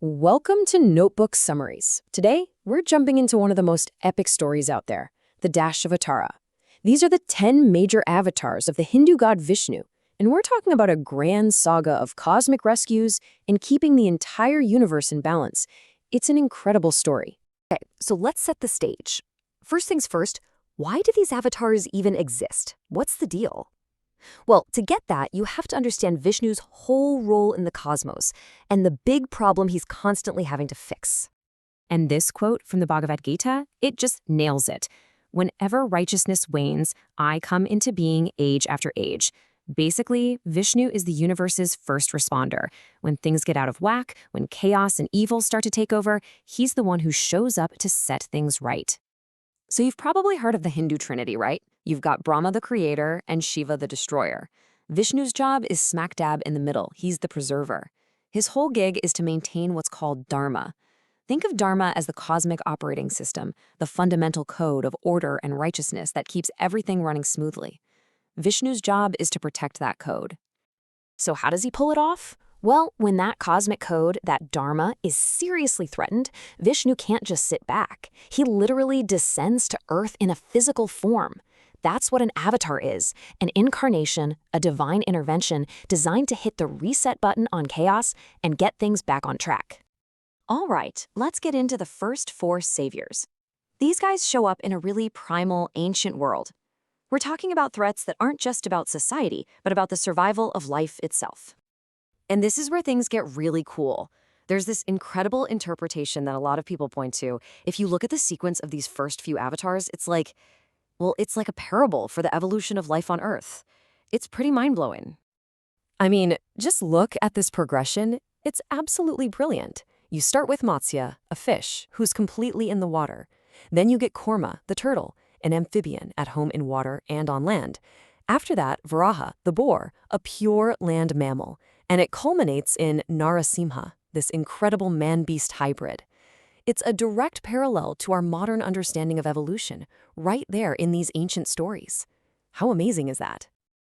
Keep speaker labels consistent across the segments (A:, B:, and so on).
A: Welcome to Notebook Summaries. Today, we're jumping into one of the most epic stories out there, the Dashavatara. These are the 10 major avatars of the Hindu god Vishnu, and we're talking about a grand saga of cosmic rescues and keeping the entire universe in balance. It's an incredible story.
B: Okay, so let's set the stage. First things first, why do these avatars even exist? What's the deal? Well, to get that, you have to understand Vishnu's whole role in the cosmos and the big problem he's constantly having to fix.
C: And this quote from the Bhagavad Gita, it just nails it. Whenever righteousness wanes, I come into being age after age. Basically, Vishnu is the universe's first responder. When things get out of whack, when chaos and evil start to take over, he's the one who shows up to set things right.
B: So you've probably heard of the Hindu Trinity, right? You've got Brahma the creator and Shiva the destroyer. Vishnu's job is smack dab in the middle. He's the preserver. His whole gig is to maintain what's called Dharma. Think of Dharma as the cosmic operating system, the fundamental code of order and righteousness that keeps everything running smoothly. Vishnu's job is to protect that code. So how does he pull it off? Well, when that cosmic code, that Dharma, is seriously threatened, Vishnu can't just sit back. He literally descends to Earth in a physical form. That's what an avatar is, an incarnation, a divine intervention designed to hit the reset button on chaos and get things back on track. All right, let's get into the first 4 saviors. These guys show up in a really primal, ancient world. We're talking about threats that aren't just about society, but about the survival of life itself. And this is where things get really cool. There's this incredible interpretation that a lot of people point to. If you look at the sequence of these first few avatars, it's like a parable for the evolution of life on Earth. It's pretty mind-blowing. I mean, just look at this progression. It's absolutely brilliant. You start with Matsya, a fish who's completely in the water. Then you get Kurma, the turtle, an amphibian at home in water and on land. After that, Varaha, the boar, a pure land mammal. And it culminates in Narasimha, this incredible man-beast hybrid. It's a direct parallel to our modern understanding of evolution, right there in these ancient stories. How amazing is that?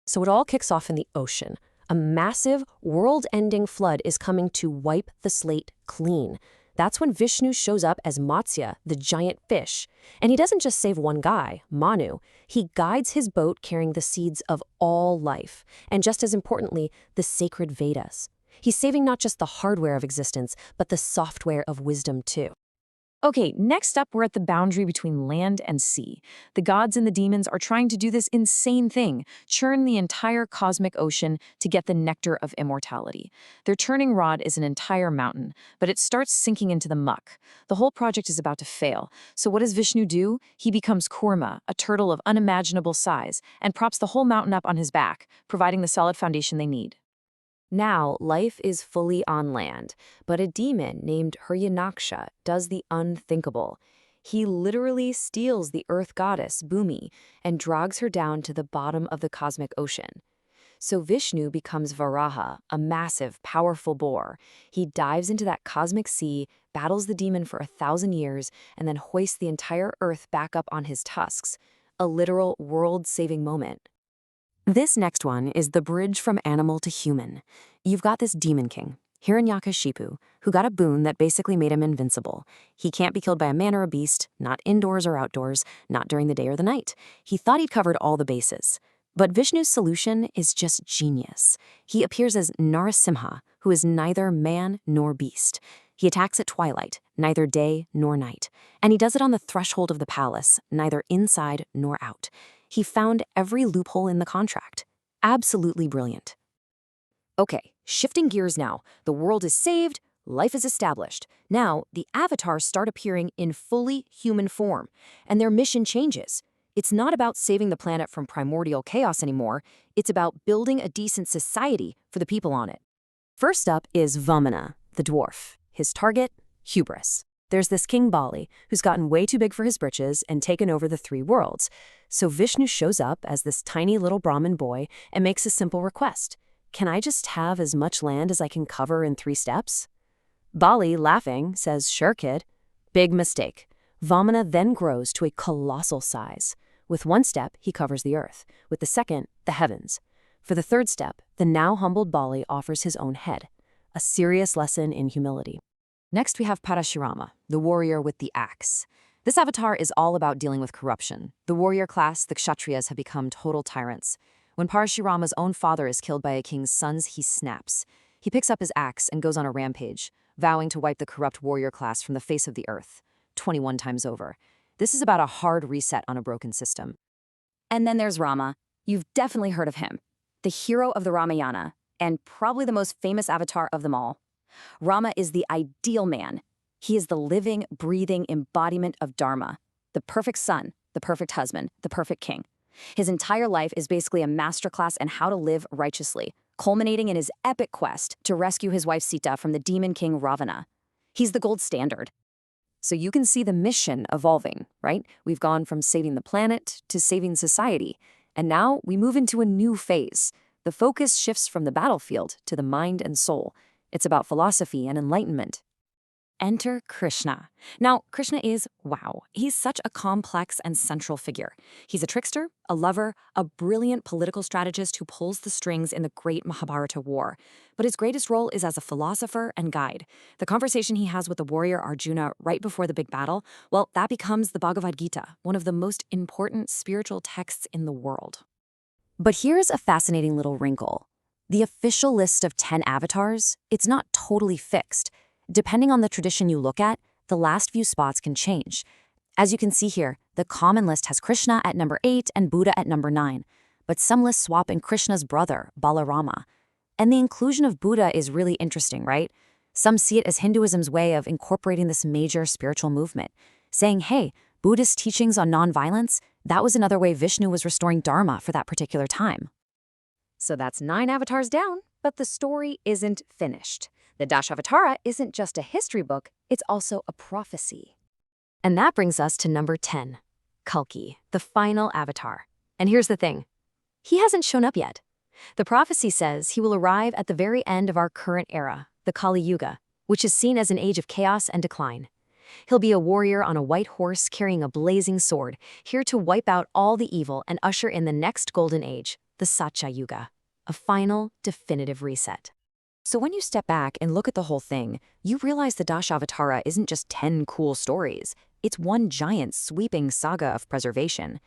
B: So it all kicks off in the ocean. A massive, world-ending flood is coming to wipe the slate clean. That's when Vishnu shows up as Matsya, the giant fish. And he doesn't just save one guy, Manu. He guides his boat carrying the seeds of all life, and just as importantly, the sacred Vedas. He's saving not just the hardware of existence, but the software of wisdom too.
C: Okay, next up, we're at the boundary between land and sea. The gods and the demons are trying to do this insane thing, churn the entire cosmic ocean to get the nectar of immortality. Their churning rod is an entire mountain, but it starts sinking into the muck. The whole project is about to fail. So what does Vishnu do? He becomes Kurma, a turtle of unimaginable size, and props the whole mountain up on his back, providing the solid foundation they need.
B: Now, life is fully on land, but a demon named Hiranyanaksha does the unthinkable. He literally steals the earth goddess, Bhumi, and drags her down to the bottom of the cosmic ocean. So Vishnu becomes Varaha, a massive, powerful boar. He dives into that cosmic sea, battles the demon for 1,000 years, and then hoists the entire earth back up on his tusks. A literal world-saving moment. This next one is the bridge from animal to human. You've got this demon king, Hiranyakashipu, who got a boon that basically made him invincible. He can't be killed by a man or a beast, not indoors or outdoors, not during the day or the night. He thought he'd covered all the bases. But Vishnu's solution is just genius. He appears as Narasimha, who is neither man nor beast. He attacks at twilight, neither day nor night. And he does it on the threshold of the palace, neither inside nor out. He found every loophole in the contract. Absolutely brilliant. Okay, shifting gears now. The world is saved, life is established. Now, the avatars start appearing in fully human form, and their mission changes. It's not about saving the planet from primordial chaos anymore. It's about building a decent society for the people on it. First up is Vamana, the dwarf. His target, hubris. There's this King Bali, who's gotten way too big for his britches and taken over the 3 worlds. So Vishnu shows up as this tiny little Brahmin boy and makes a simple request. Can I just have as much land as I can cover in 3 steps? Bali, laughing, says, sure, kid. Big mistake. Vamana then grows to a colossal size. With 1 step, he covers the earth. With the second, the heavens. For the 3rd step, the now humbled Bali offers his own head. A serious lesson in humility. Next, we have Parashurama, the warrior with the axe. This avatar is all about dealing with corruption. The warrior class, the Kshatriyas, have become total tyrants. When Parashurama's own father is killed by a king's sons, he snaps. He picks up his axe and goes on a rampage, vowing to wipe the corrupt warrior class from the face of the earth, 21 times over. This is about a hard reset on a broken system.
C: And then there's Rama. You've definitely heard of him. The hero of the Ramayana, and probably the most famous avatar of them all. Rama is the ideal man. He is the living, breathing embodiment of Dharma, the perfect son, the perfect husband, the perfect king. His entire life is basically a masterclass in how to live righteously, culminating in his epic quest to rescue his wife Sita from the demon king Ravana. He's the gold standard.
B: So you can see the mission evolving, right? We've gone from saving the planet to saving society. And now we move into a new phase. The focus shifts from the battlefield to the mind and soul. It's about philosophy and enlightenment.
C: Enter Krishna. Now, Krishna is, wow, he's such a complex and central figure. He's a trickster, a lover, a brilliant political strategist who pulls the strings in the great Mahabharata war. But his greatest role is as a philosopher and guide. The conversation he has with the warrior Arjuna right before the big battle, well, that becomes the Bhagavad Gita, one of the most important spiritual texts in the world.
B: But here's a fascinating little wrinkle. The official list of 10 avatars, it's not totally fixed. Depending on the tradition you look at, the last few spots can change. As you can see here, the common list has Krishna at number 8 and Buddha at number 9, but some lists swap in Krishna's brother, Balarama. And the inclusion of Buddha is really interesting, right? Some see it as Hinduism's way of incorporating this major spiritual movement, saying, hey, Buddhist teachings on nonviolence, that was another way Vishnu was restoring Dharma for that particular time.
A: So that's 9 avatars down, but the story isn't finished. The Dashavatara isn't just a history book, it's also a prophecy. And that brings us to number 10, Kalki, the final avatar. And here's the thing, he hasn't shown up yet. The prophecy says he will arrive at the very end of our current era, the Kali Yuga, which is seen as an age of chaos and decline. He'll be a warrior on a white horse carrying a blazing sword, here to wipe out all the evil and usher in the next golden age, the Satya Yuga, a final, definitive reset. So when you step back and look at the whole thing, you realize the Dashavatara isn't just 10 cool stories. It's one giant, sweeping saga of preservation.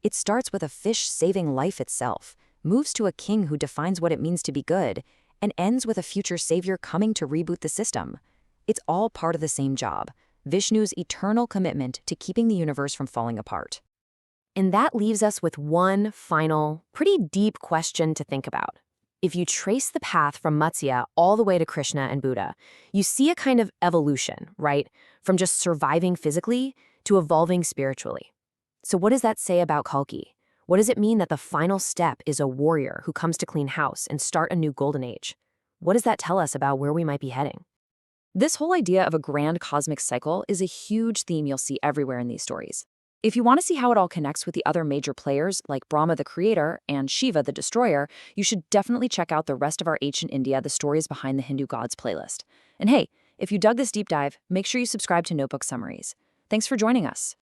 A: It starts with a fish saving life itself, moves to a king who defines what it means to be good, and ends with a future savior coming to reboot the system. It's all part of the same job, Vishnu's eternal commitment to keeping the universe from falling apart. And that leaves us with one final, pretty deep question to think about. If you trace the path from Matsya all the way to Krishna and Buddha, you see a kind of evolution, right? From just surviving physically to evolving spiritually. So what does that say about Kalki? What does it mean that the final step is a warrior who comes to clean house and start a new golden age? What does that tell us about where we might be heading? This whole idea of a grand cosmic cycle is a huge theme you'll see everywhere in these stories. If you want to see how it all connects with the other major players like Brahma the creator and Shiva the destroyer, you should definitely check out the rest of our Ancient India, the stories behind the Hindu gods playlist. And hey, if you dug this deep dive, make sure you subscribe to Notebook Summaries. Thanks for joining us.